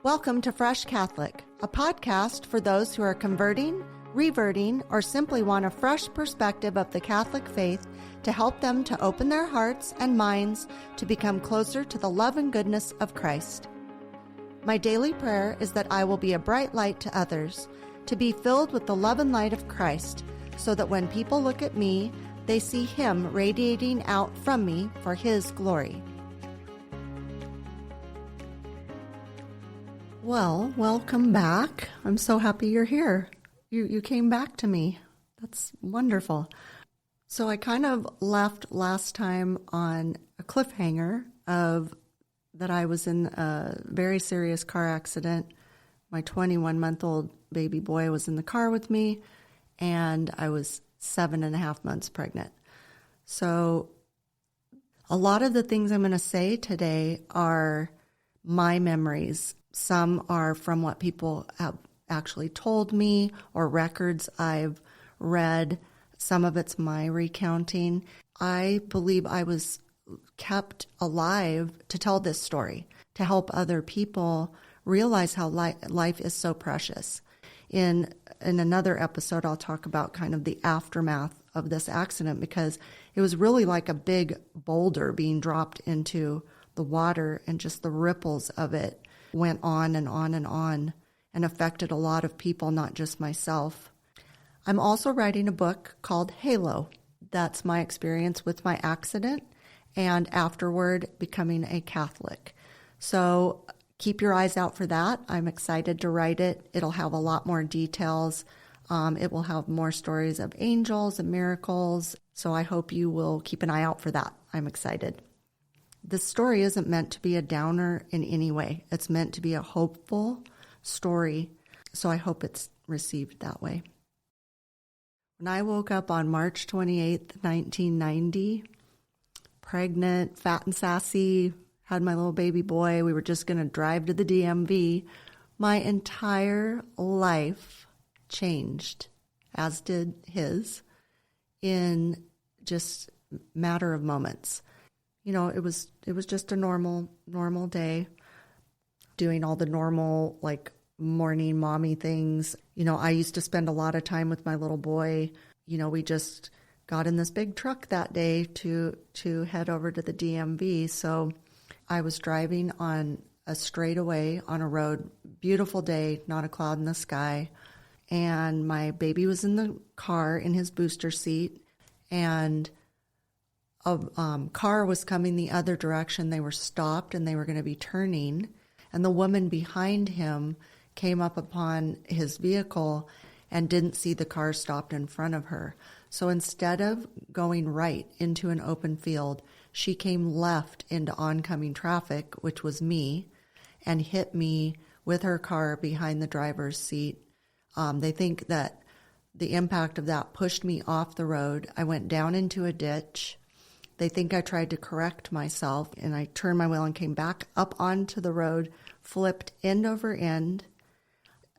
Welcome to Fresh Catholic, a podcast for those who are converting, reverting, or simply want a fresh perspective of the Catholic faith to help them to open their hearts and minds to become closer to the love and goodness of Christ. My daily prayer is that I will be a bright light to others, to be filled with the love and light of Christ, so that when people look at me, they see Him radiating out from me for His glory. Well, welcome back. I'm so happy you're here. You came back to me. That's wonderful. So I kind of left last time on a cliffhanger of that I was in a very serious car accident. My 21-month-old baby boy was in the car with me, and I was 7.5 months pregnant. So a lot of the things I'm going to say today are my memories. Some are from what people have actually told me or records I've read. Some of it's my recounting. I believe I was kept alive to tell this story, to help other people realize how life is so precious. In another episode, I'll talk about kind of the aftermath of this accident, because it was really like a big boulder being dropped into the water, and just the ripples of it went on and on and on and affected a lot of people, not just myself. I'm also writing a book called Halo. That's my experience with my accident and afterward becoming a Catholic. So keep your eyes out for that. I'm excited to write it. It'll have a lot more details. It will have more stories of angels and miracles. So I hope you will keep an eye out for that. I'm excited. This story isn't meant to be a downer in any way. It's meant to be a hopeful story. So I hope it's received that way. When I woke up on March 28th, 1990, pregnant, fat and sassy, had my little baby boy, we were just going to drive to the DMV, my entire life changed, as did his, in just a matter of moments. You know, it was just a normal day, doing all the normal, like, morning mommy things. You know, I used to spend a lot of time with my little boy. You know, we just got in this big truck that day to head over to the DMV. So I was driving on a straightaway on a road, beautiful day, not a cloud in the sky. And my baby was in the car in his booster seat, and a car was coming the other direction. They were stopped and they were going to be turning. And the woman behind him came up upon his vehicle and didn't see the car stopped in front of her. So instead of going right into an open field, she came left into oncoming traffic, which was me, and hit me with her car behind the driver's seat. They think that the impact of that pushed me off the road. I went down into a ditch. They think I tried to correct myself, and I turned my wheel and came back up onto the road, flipped end over end.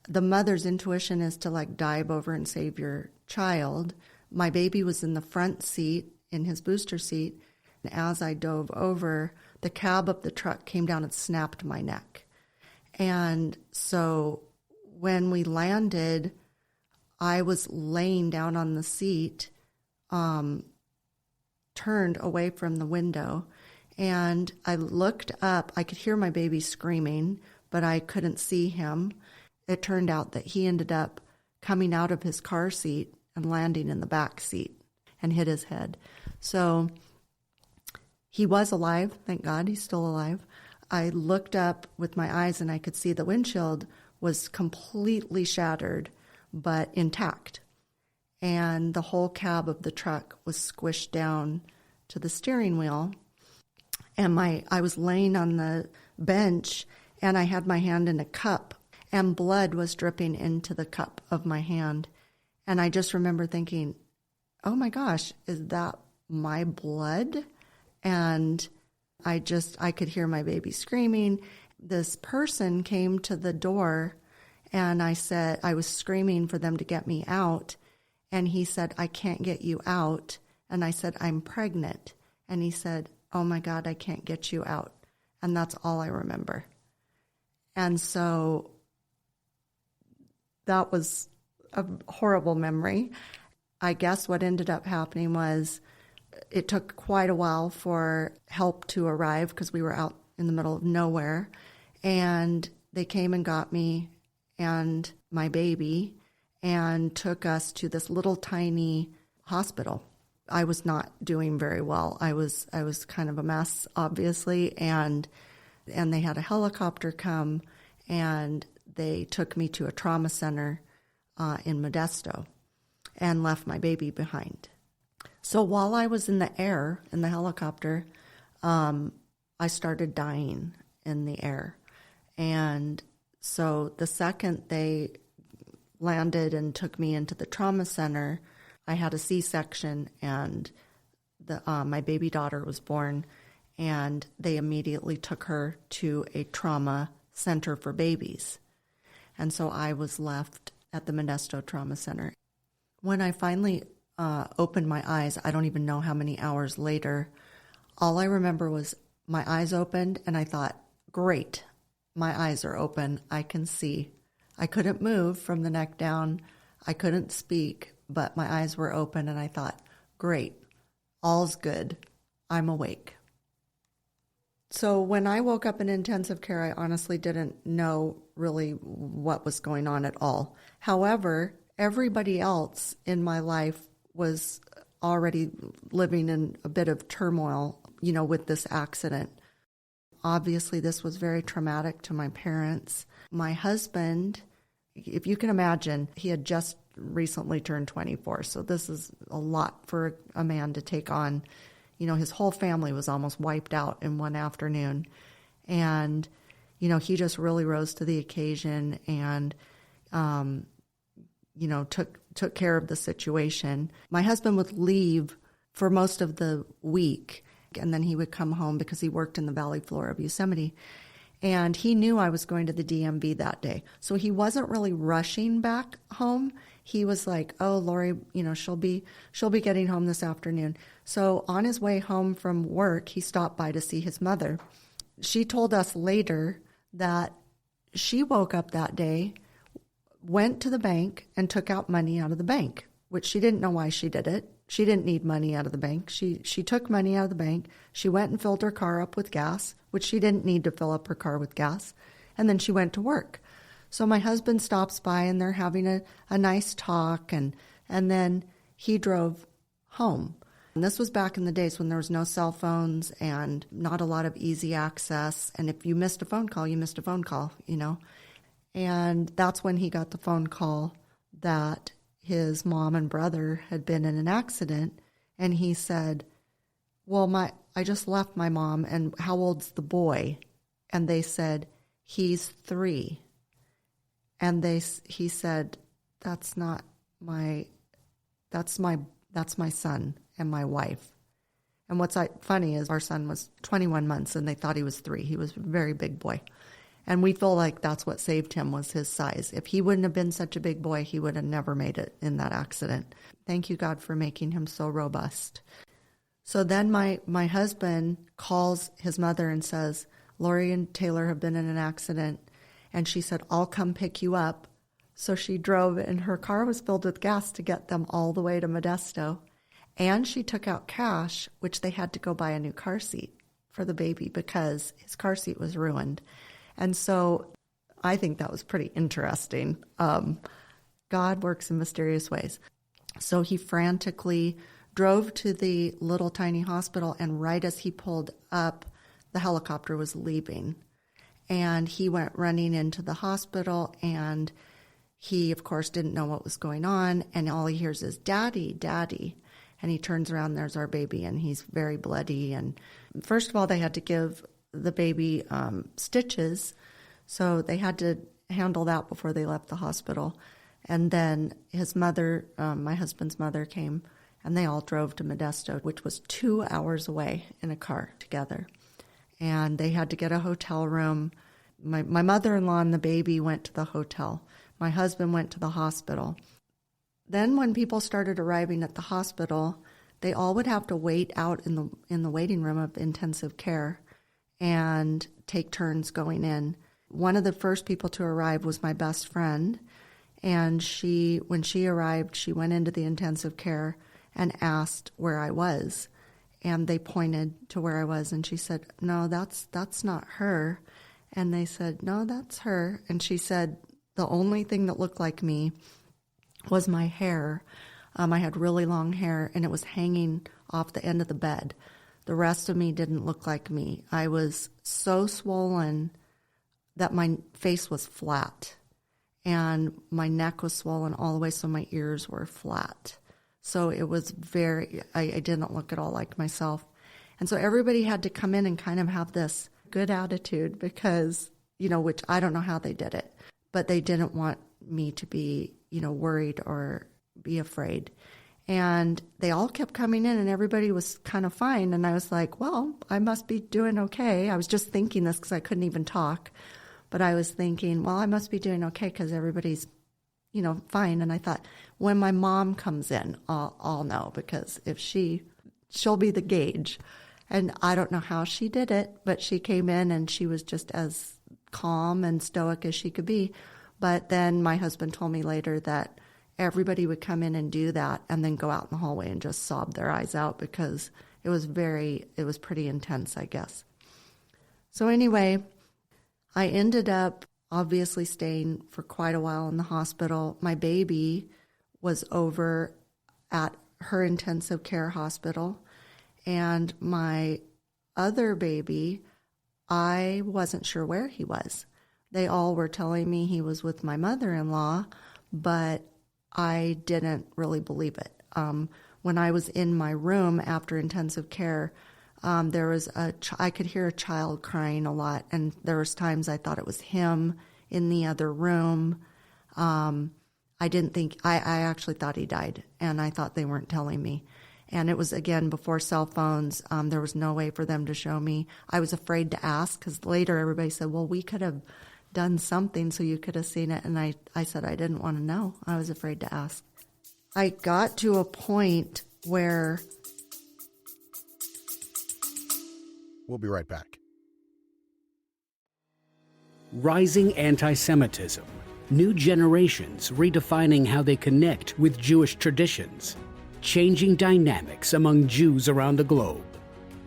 The mother's intuition is to, like, dive over and save your child. My baby was in the front seat, in his booster seat, and as I dove over, the cab of the truck came down and snapped my neck. And so when we landed, I was laying down on the seat, turned away from the window, and I looked up. I could hear my baby screaming, but I couldn't see him. It turned out that he ended up coming out of his car seat and landing in the back seat and hit his head. So he was alive. Thank God he's still alive. I looked up with my eyes and I could see the windshield was completely shattered, but intact. And the whole cab of the truck was squished down to the steering wheel. And I was laying on the bench, and I had my hand in a cup, and blood was dripping into the cup of my hand. And I just remember thinking, oh my gosh, is that my blood? And I could hear my baby screaming. This person came to the door, and I was screaming for them to get me out. And he said, I can't get you out. And I said, I'm pregnant. And he said, oh my God, I can't get you out. And that's all I remember. And so that was a horrible memory. I guess what ended up happening was it took quite a while for help to arrive because we were out in the middle of nowhere. And they came and got me and my baby and took us to this little tiny hospital. I was not doing very well. I was kind of a mess, obviously, and they had a helicopter come and they took me to a trauma center in Modesto and left my baby behind. So while I was in the air, in the helicopter, I started dying in the air. And so the second they landed and took me into the trauma center, I had a C-section and my baby daughter was born, and they immediately took her to a trauma center for babies. And so I was left at the Modesto Trauma Center. When I finally opened my eyes, I don't even know how many hours later, all I remember was my eyes opened and I thought, great, my eyes are open, I can see. I couldn't move from the neck down, I couldn't speak, but my eyes were open and I thought, great, all's good, I'm awake. So when I woke up in intensive care, I honestly didn't know really what was going on at all. However, everybody else in my life was already living in a bit of turmoil, with this accident. Obviously, this was very traumatic to my parents. My husband, if you can imagine, he had just recently turned 24, so this is a lot for a man to take on. His whole family was almost wiped out in one afternoon. And, he just really rose to the occasion and, took care of the situation. My husband would leave for most of the week, and then he would come home because he worked in the valley floor of Yosemite. And he knew I was going to the DMV that day. So he wasn't really rushing back home. He was like, oh, Lori, she'll be getting home this afternoon. So on his way home from work, he stopped by to see his mother. She told us later that she woke up that day, went to the bank, and took out money out of the bank, which she didn't know why she did it. She didn't need money out of the bank. She took money out of the bank. She went and filled her car up with gas, which she didn't need to fill up her car with gas. And then she went to work. So my husband stops by and they're having a nice talk, and then he drove home. And this was back in the days when there was no cell phones and not a lot of easy access. And if you missed a phone call, you missed a phone call, And that's when he got the phone call that his mom and brother had been in an accident. And he said, well, I just left my mom, and how old's the boy? And they said, he's 3. And he said, that's my son and my wife. And what's funny is our son was 21 months and they thought he was 3. He was a very big boy. And we feel like that's what saved him, was his size. If he wouldn't have been such a big boy, he would have never made it in that accident. Thank you, God, for making him so robust. So then my husband calls his mother and says, Lori and Taylor have been in an accident. And she said, I'll come pick you up. So she drove, and her car was filled with gas to get them all the way to Modesto. And she took out cash, which they had to go buy a new car seat for the baby because his car seat was ruined. And so I think that was pretty interesting. God works in mysterious ways. So he frantically drove to the little tiny hospital, and right as he pulled up, the helicopter was leaving. And he went running into the hospital, and he, of course, didn't know what was going on, and all he hears is, Daddy, Daddy. And he turns around, there's our baby, and he's very bloody. And first of all, they had to give the baby stitches, so they had to handle that before they left the hospital. And then his mother, my husband's mother, came, and they all drove to Modesto, which was 2 hours away in a car together. And they had to get a hotel room. My mother-in-law and the baby went to the hotel. My husband went to the hospital. Then when people started arriving at the hospital, they all would have to wait out in the waiting room of intensive care and take turns going in. one of the first people to arrive was my best friend. And when she arrived, she went into the intensive care and asked where I was. And they pointed to where I was, and she said, "No, that's not her." And they said, "No, that's her." And she said, the only thing that looked like me was my hair. I had really long hair, and it was hanging off the end of the bed. The rest of me didn't look like me. I was so swollen that my face was flat, and my neck was swollen all the way, so my ears were flat. So it was I didn't look at all like myself. And so everybody had to come in and kind of have this good attitude because, which I don't know how they did it, but they didn't want me to be, worried or be afraid. And they all kept coming in and everybody was kind of fine. And I was like, well, I must be doing okay. I was just thinking this because I couldn't even talk. But I was thinking, well, I must be doing okay because everybody's, fine. And I thought, when my mom comes in, I'll know, because if she'll be the gauge. And I don't know how she did it, but she came in and she was just as calm and stoic as she could be. But then my husband told me later that everybody would come in and do that and then go out in the hallway and just sob their eyes out because it was pretty intense, I guess. So anyway, I ended up obviously staying for quite a while in the hospital. My baby was over at her intensive care hospital, and my other baby, I wasn't sure where he was. They all were telling me he was with my mother-in-law, but I didn't really believe it. When I was in my room after intensive care, there was I could hear a child crying a lot, and there was times I thought it was him in the other room. I actually thought he died, and I thought they weren't telling me. And it was, again, before cell phones. There was no way for them to show me. I was afraid to ask because later everybody said, well, we could have done something so you could have seen it. And I said I didn't want to know. I was afraid to ask. I got to a point where... We'll be right back. Rising anti-Semitism. New generations redefining how they connect with Jewish traditions. Changing dynamics among Jews around the globe.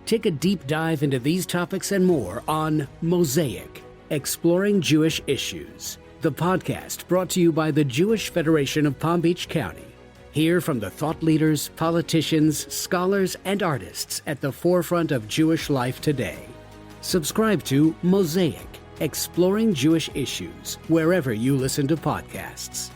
Take a deep dive into these topics and more on Mosaic, Exploring Jewish Issues, the podcast brought to you by the Jewish Federation of Palm Beach County. Hear from the thought leaders, politicians, scholars, and artists at the forefront of Jewish life today. Subscribe to Mosaic, Exploring Jewish Issues, wherever you listen to podcasts.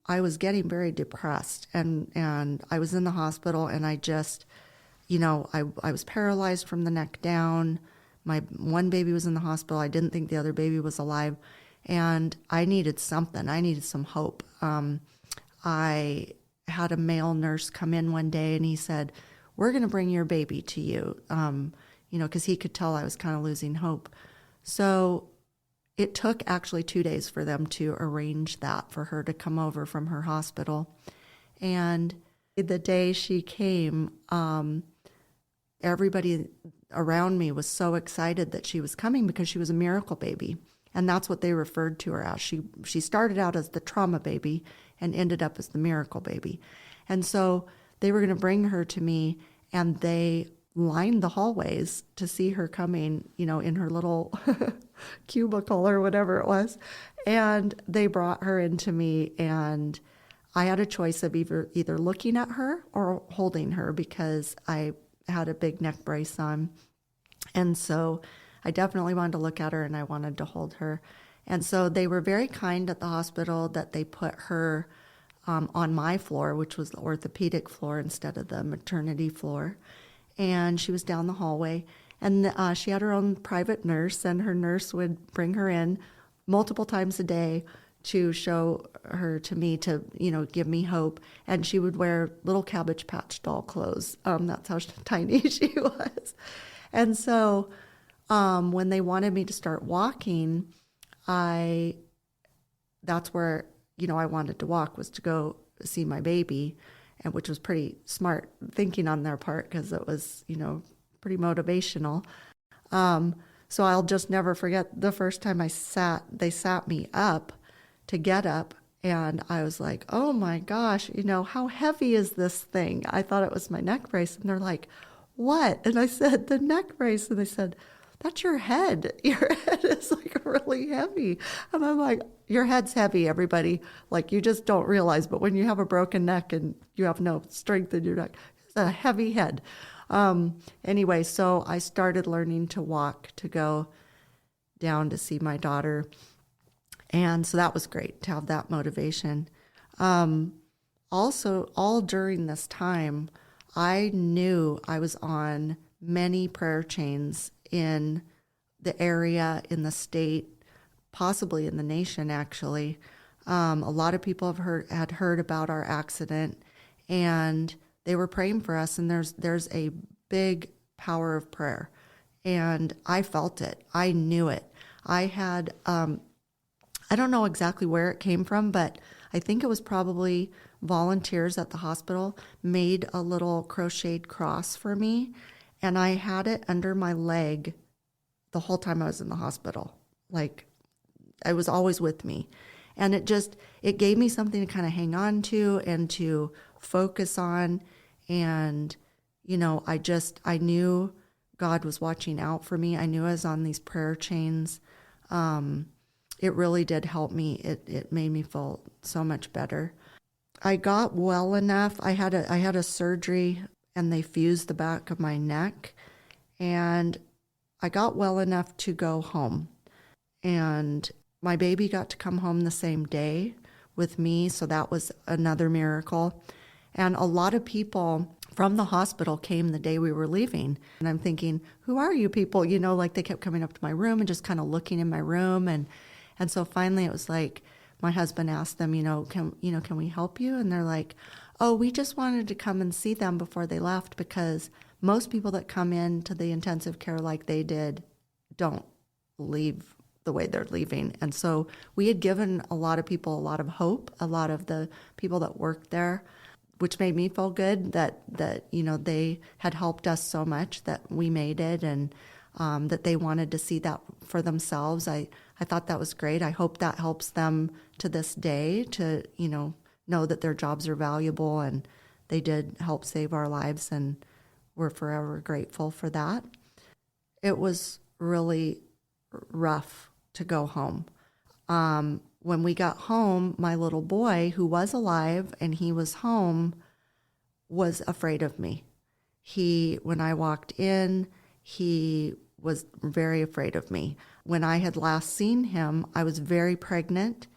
I was getting very depressed, and I was in the hospital, and I just, I was paralyzed from the neck down. My one baby was in the hospital. I didn't think the other baby was alive, and I needed something. I needed some hope. I had a male nurse come in one day, and he said, "We're going to bring your baby to you," because he could tell I was kind of losing hope. So it took actually 2 days for them to arrange that, for her to come over from her hospital. And the day she came, everybody around me was so excited that she was coming because she was a miracle baby. And that's what they referred to her as. She started out as the trauma baby and ended up as the miracle baby. And so they were going to bring her to me, and they lined the hallways to see her coming, in her little cubicle or whatever it was. And they brought her into me, and I had a choice of either looking at her or holding her because I had a big neck brace on. And so I definitely wanted to look at her, and I wanted to hold her. And so they were very kind at the hospital that they put her on my floor, which was the orthopedic floor instead of the maternity floor. And she was down the hallway, and she had her own private nurse, and her nurse would bring her in multiple times a day to show her to me, to, give me hope. And she would wear little Cabbage Patch doll clothes. That's how tiny she was. And so when they wanted me to start walking, that's where, I wanted to walk, was to go see my baby. and which was pretty smart thinking on their part because it was, pretty motivational. So I'll just never forget the first time they sat me up to get up, and I was like, oh my gosh, how heavy is this thing? I thought it was my neck brace, and they're like, what? And I said, the neck brace. And they said, that's your head. Your head is like really heavy. And I'm like, your head's heavy, everybody. Like, you just don't realize, but when you have a broken neck and you have no strength in your neck, it's a heavy head. Anyway, so I started learning to walk, to go down to see my daughter. And so that was great to have that motivation. Also, all during this time, I knew I was on many prayer chains in the area, in the state, possibly in the nation, actually. A lot of people had heard about our accident, and they were praying for us, and there's a big power of prayer. And I felt it. I knew it. I had, I don't know exactly where it came from, but I think it was probably volunteers at the hospital made a little crocheted cross for me, and I had it under my leg the whole time I was in the hospital. Like, it was always with me. And it gave me something to kind of hang on to and to focus on. And, I knew God was watching out for me. I knew I was on these prayer chains. It really did help me. It made me feel so much better. I got well enough. I had a surgery, and they fused the back of my neck, and I got well enough to go home. And my baby got to come home the same day with me, so that was another miracle. And a lot of people from the hospital came the day we were leaving. And I'm thinking, who are you people? Like, they kept coming up to my room and just kind of looking in my room. And so finally it was like, my husband asked them, can we help you? And they're like, oh, we just wanted to come and see them before they left, because most people that come into the intensive care like they did don't leave the way they're leaving. And so we had given a lot of people a lot of hope, a lot of the people that worked there, which made me feel good that they had helped us so much that we made it, and that they wanted to see that for themselves. I thought that was great. I hope that helps them to this day to, know that their jobs are valuable, and they did help save our lives, and we're forever grateful for that. It was really rough to go home. When we got home, my little boy, who was alive and he was home, was afraid of me. When I walked in, he was very afraid of me. When I had last seen him, I was very pregnant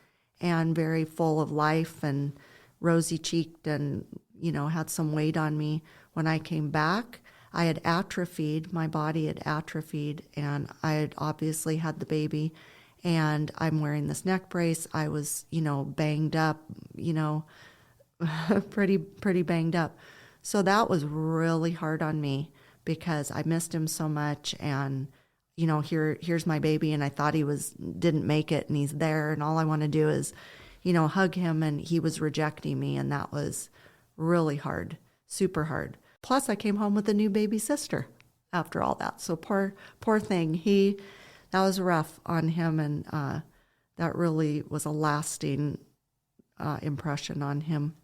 and very full of life and rosy-cheeked and, had some weight on me. When I came back, I had atrophied, my body had atrophied, and I had obviously had the baby, and I'm wearing this neck brace. I was, banged up, pretty banged up. So that was really hard on me because I missed him so much, and, here's my baby, and I thought he didn't make it, and he's there, and all I want to do is, hug him, and he was rejecting me, and that was really hard, super hard. Plus, I came home with a new baby sister after all that. So poor thing. That was rough on him, and that really was a lasting impression on him.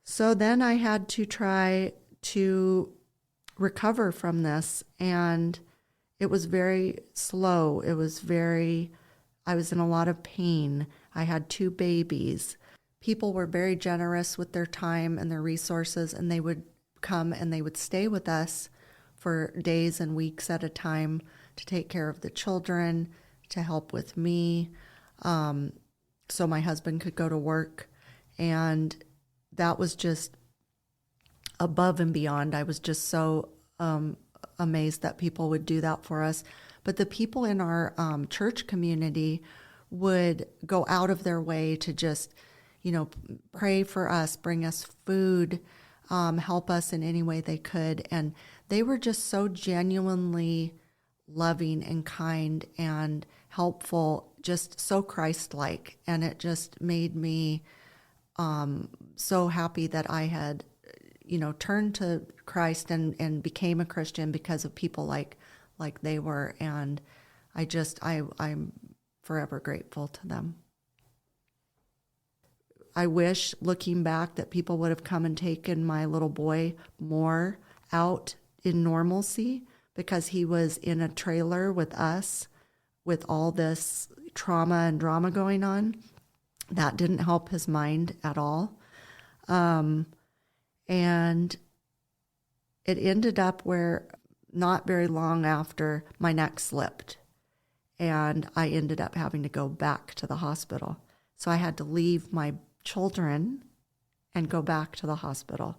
So then I had to try to recover from this, and it was very slow. I was in a lot of pain. I had 2 babies. People were very generous with their time and their resources, and they would come and they would stay with us for days and weeks at a time to take care of the children, to help with me, so my husband could go to work. And that was just above and beyond. I was just so amazed that people would do that for us. But the people in our church community would go out of their way to just, pray for us, bring us food, help us in any way they could. And they were just so genuinely loving and kind and helpful, just so Christ-like. And it just made me so happy that I had, turned to Christ and became a Christian because of people like they were. And I'm forever grateful to them. I wish, looking back, that people would have come and taken my little boy more out in normalcy, because he was in a trailer with us with all this trauma and drama going on. That didn't help his mind at all. And it ended up where not very long after, my neck slipped, and I ended up having to go back to the hospital. So I had to leave my children and go back to the hospital.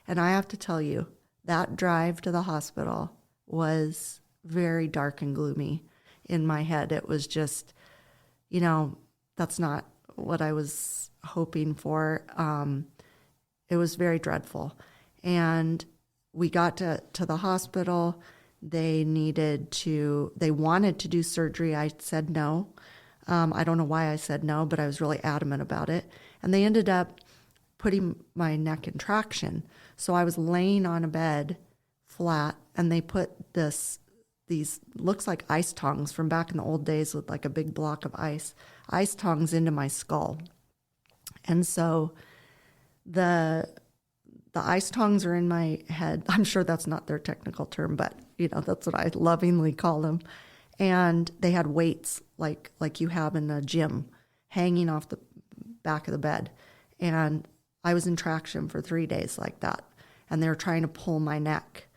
And I have to tell you, that drive to the hospital was very dark and gloomy in my head. It was just, that's not what I was hoping for. It was very dreadful. And we got to the hospital. They wanted to do surgery. I said no. I don't know why I said no, but I was really adamant about it. And they ended up putting my neck in traction. So I was laying on a bed flat, and they put these looks like ice tongs from back in the old days with like a big block of ice tongs into my skull. And so the ice tongs are in my head. I'm sure that's not their technical term, but that's what I lovingly call them. And they had weights like you have in a gym hanging off the back of the bed. And I was in traction for 3 days like that. And they were trying to pull my neck.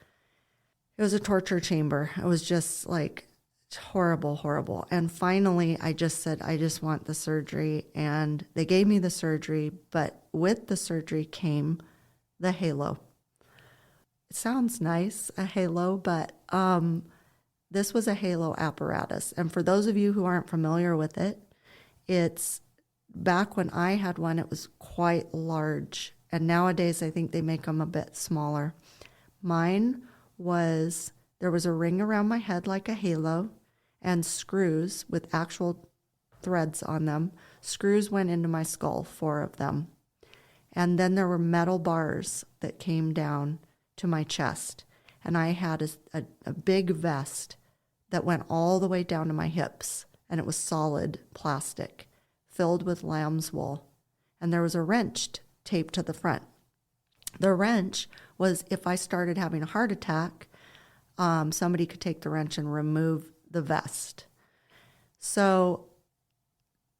It was a torture chamber. It was just like horrible, horrible. And finally, I just said, I just want the surgery. And they gave me the surgery, but with the surgery came the halo. It sounds nice, a halo, but this was a halo apparatus. And for those of you who aren't familiar with it, it's back when I had one, it was quite large. And nowadays, I think they make them a bit smaller. Mine was, there was a ring around my head like a halo, and screws with actual threads on them. Screws went into my skull, 4 of them. And then there were metal bars that came down to my chest. And I had a big vest that went all the way down to my hips, and it was solid plastic filled with lamb's wool. And there was a wrench taped to the front. The wrench was, if I started having a heart attack, somebody could take the wrench and remove the vest. So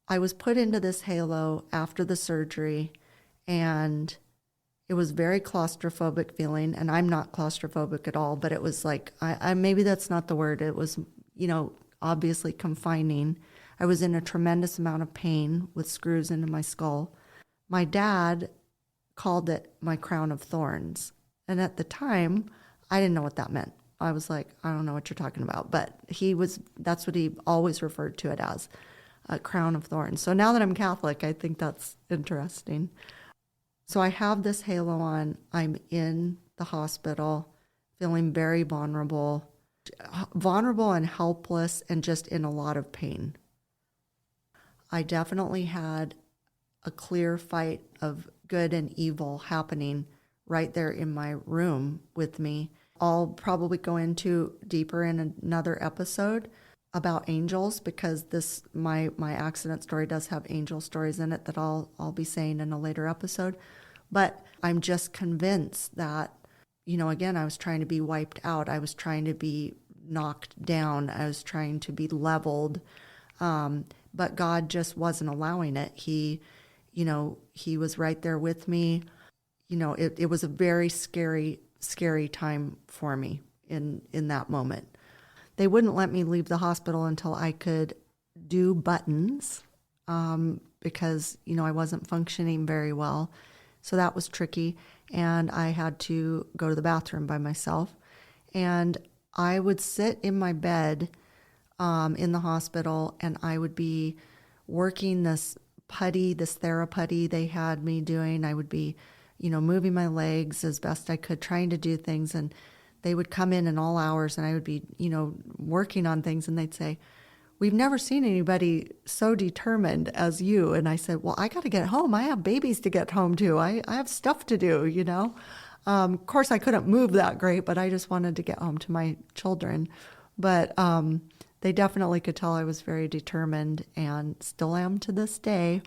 I was put into this halo after the surgery, and it was very claustrophobic feeling. And I'm not claustrophobic at all, but it was like, I maybe that's not the word. It was, obviously confining. I was in a tremendous amount of pain with screws into my skull. My dad called it my crown of thorns. And at the time, I didn't know what that meant. I was like, I don't know what you're talking about. But that's what he always referred to it as, a crown of thorns. So now that I'm Catholic, I think that's interesting. So I have this halo on. I'm in the hospital, feeling very vulnerable and helpless, and just in a lot of pain. I definitely had a clear fight of good and evil happening right there in my room with me. I'll probably go into deeper in another episode about angels, because my accident story does have angel stories in it that I'll be saying in a later episode. But I'm just convinced that, again, I was trying to be wiped out. I was trying to be knocked down. I was trying to be leveled. But God just wasn't allowing it. He was right there with me. It was a very scary, scary time for me in that moment. They wouldn't let me leave the hospital until I could do buttons, because, I wasn't functioning very well. So that was tricky. And I had to go to the bathroom by myself. And I would sit in my bed in the hospital, and I would be working this TheraPutty they had me doing. I would be, moving my legs as best I could, trying to do things. And they would come in all hours, and I would be, working on things, and they'd say, we've never seen anybody so determined as you. And I said, well, I got to get home. I have babies to get home to. I have stuff to do, you know. Of course, I couldn't move that great, but I just wanted to get home to my children. But they definitely could tell I was very determined, and still am to this day.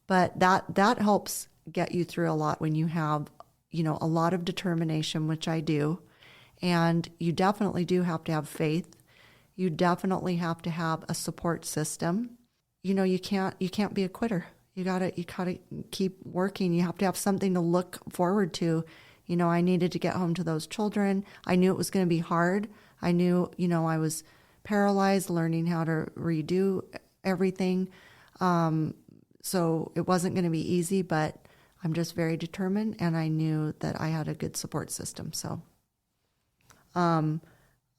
But that helps get you through a lot when you have, you know, a lot of determination, which I do. And you definitely do have to have faith. You definitely have to have a support system. You know, you can't be a quitter. You gotta keep working. You have to have something to look forward to. You know, I needed to get home to those children. I knew it was going to be hard. I knew, you know, I was paralyzed, learning how to redo everything. So it wasn't going to be easy, but I'm just very determined, and I knew that I had a good support system. So I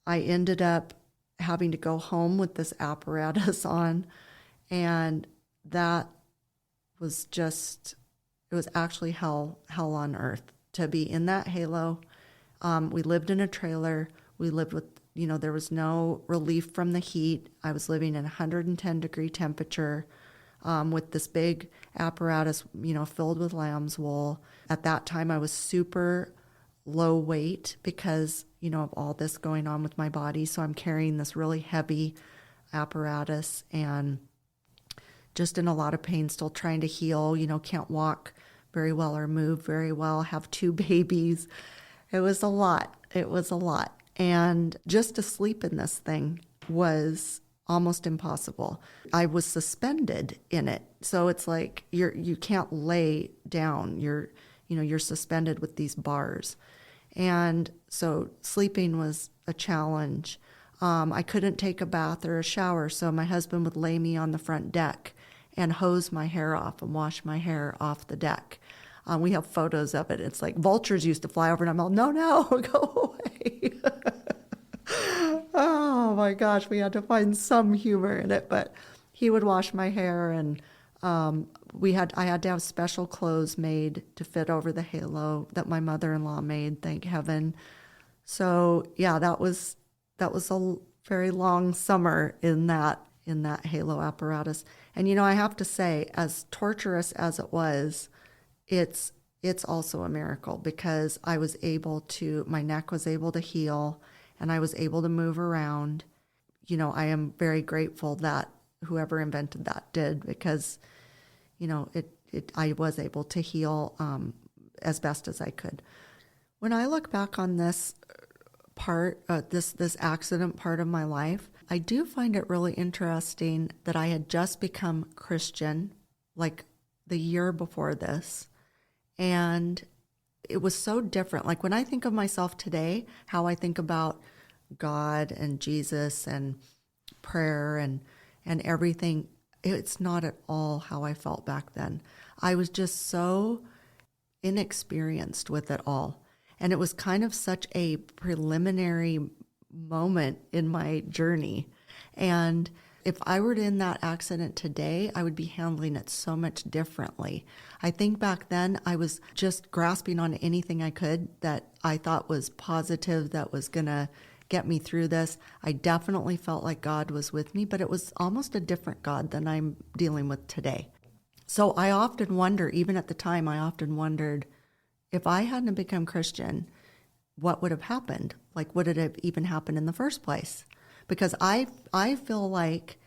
ended up having to go home with this apparatus on, and that was just, it was actually hell on earth to be in that halo. We lived in a trailer. We lived with, you know, there was no relief from the heat. I was living in 110 degree temperature with this big apparatus, you know, filled with lamb's wool. At that time, I was super low weight because, you know, of all this going on with my body. So I'm carrying this really heavy apparatus and just in a lot of pain, still trying to heal, you know, can't walk very well or move very well, have 2 babies. It was a lot. It was a lot. And just to sleep in this thing was almost impossible. I was suspended in it. So it's like you can't lay down. You're suspended with these bars. And so sleeping was a challenge. I couldn't take a bath or a shower, so my husband would lay me on the front deck and hose my hair off and wash my hair off the deck. We have photos of it. It's like vultures used to fly over, and I'm all, no, go away. Oh my gosh, we had to find some humor in it, but he would wash my hair, and I had to have special clothes made to fit over the halo that my mother-in-law made, thank heaven. So yeah, that was a very long summer in that halo apparatus. And you know, I have to say, as torturous as it was, it's also a miracle, because my neck was able to heal, and I was able to move around. You know, I am very grateful that whoever invented that did, because, you know, I was able to heal as best as I could. When I look back on this part, this accident part of my life, I do find it really interesting that I had just become Christian, like the year before this, and it was so different. Like when I think of myself today, how I think about God and Jesus and prayer and everything, it's not at all how I felt back then. I was just so inexperienced with it all. And it was kind of such a preliminary moment in my journey. And if I were in that accident today, I would be handling it so much differently. I think back then I was just grasping on anything I could that I thought was positive, that was going to get me through this. I definitely felt like God was with me, but it was almost a different God than I'm dealing with today. So I often wonder, even at the time, I often wondered, if I hadn't become Christian, what would have happened? Like, would it have even happened in the first place? Because I feel like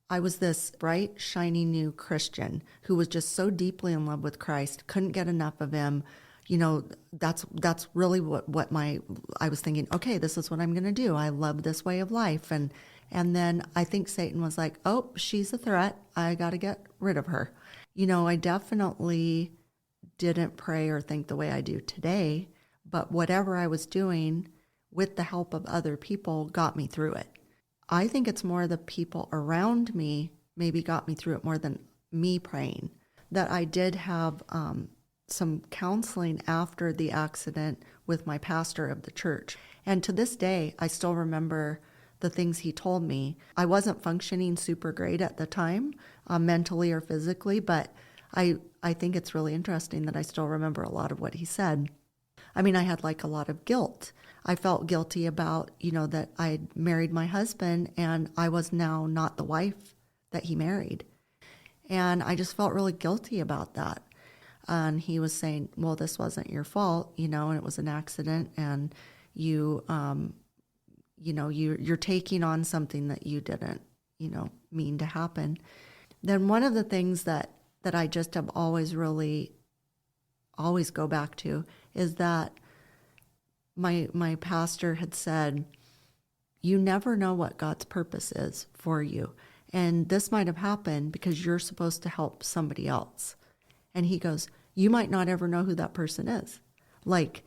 I was this bright, shiny new Christian who was just so deeply in love with Christ, couldn't get enough of him. You know, that's really what I was thinking, okay, this is what I'm going to do. I love this way of life. And then I think Satan was like, oh, she's a threat. I got to get rid of her. You know, I definitely didn't pray or think the way I do today, but whatever I was doing with the help of other people got me through it. I think it's more the people around me maybe got me through it more than me praying. That I did have some counseling after the accident with my pastor of the church. And to this day, I still remember the things he told me. I wasn't functioning super great at the time, mentally or physically, but I think it's really interesting that I still remember a lot of what he said. I mean, I had like a lot of guilt. I felt guilty about, that I had married my husband and I was now not the wife that he married. And I just felt really guilty about that. And he was saying, well, this wasn't your fault, and it was an accident, and you're taking on something that you didn't, mean to happen. Then one of the things that I just have always go back to is that my pastor had said, you never know what God's purpose is for you. And this might have happened because you're supposed to help somebody else. And he goes, you might not ever know who that person is. Like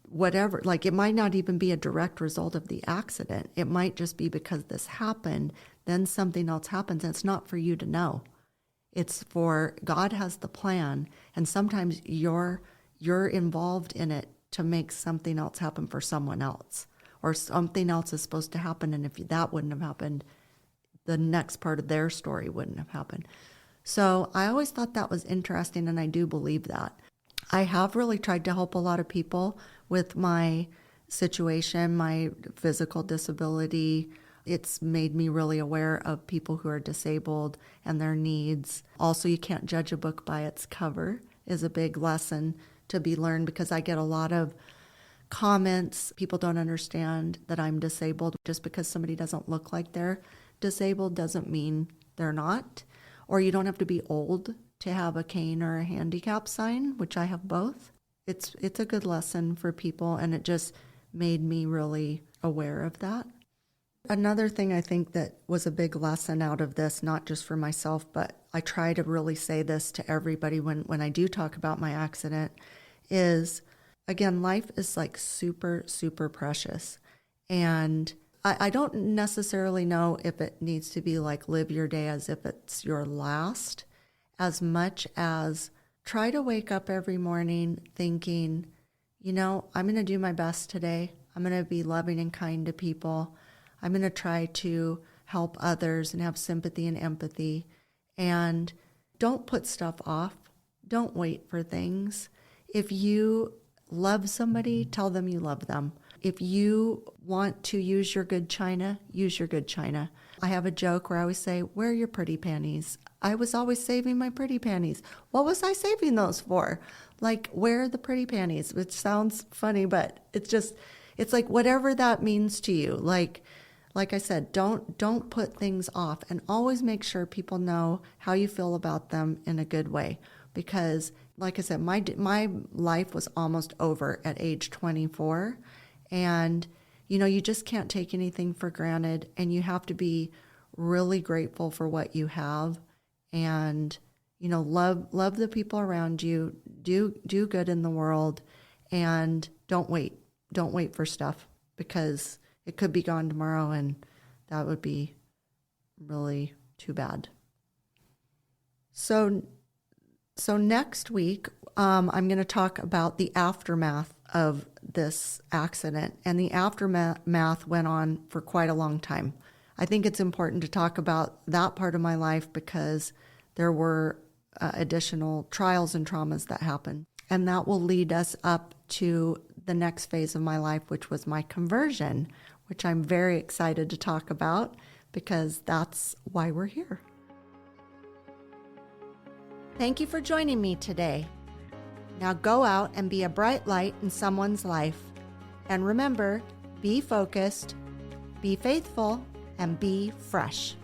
whatever, like it might not even be a direct result of the accident. It might just be because this happened, then something else happens. And it's not for you to know. It's for God has the plan. And sometimes you're involved in it to make something else happen for someone else, or something else is supposed to happen. And if that wouldn't have happened, the next part of their story wouldn't have happened. So I always thought that was interesting, and I do believe that. I have really tried to help a lot of people with my situation, my physical disability. It's made me really aware of people who are disabled and their needs. Also, you can't judge a book by its cover is a big lesson to be learned, because I get a lot of comments. People don't understand that I'm disabled. Just because somebody doesn't look like they're disabled doesn't mean they're not. Or you don't have to be old to have a cane or a handicap sign, which I have both. It's a good lesson for people, and it just made me really aware of that. Another thing I think that was a big lesson out of this, not just for myself, but I try to really say this to everybody when I do talk about my accident, is, again, life is like super, super precious. And I don't necessarily know if it needs to be like live your day as if it's your last, as much as try to wake up every morning thinking, I'm going to do my best today. I'm going to be loving and kind to people. I'm going to try to help others and have sympathy and empathy. And don't put stuff off. Don't wait for things. If you love somebody, tell them you love them. If you want to use your good china, use your good china. I have a joke where I always say, wear your pretty panties. I was always saving my pretty panties. What was I saving those for? Like, wear the pretty panties, which sounds funny, but it's like whatever that means to you. Like I said, don't put things off, and always make sure people know how you feel about them in a good way. Because, like I said, my life was almost over at age 24. And, you just can't take anything for granted, and you have to be really grateful for what you have, and, love the people around you, do good in the world, and don't wait for stuff, because it could be gone tomorrow, and that would be really too bad. So next week, I'm going to talk about the aftermath of this accident, and the aftermath went on for quite a long time. I think it's important to talk about that part of my life because there were additional trials and traumas that happened, and that will lead us up to the next phase of my life, which was my conversion, which I'm very excited to talk about because that's why we're here. Thank you for joining me today. Now go out and be a bright light in someone's life. And remember, be focused, be faithful, and be fresh.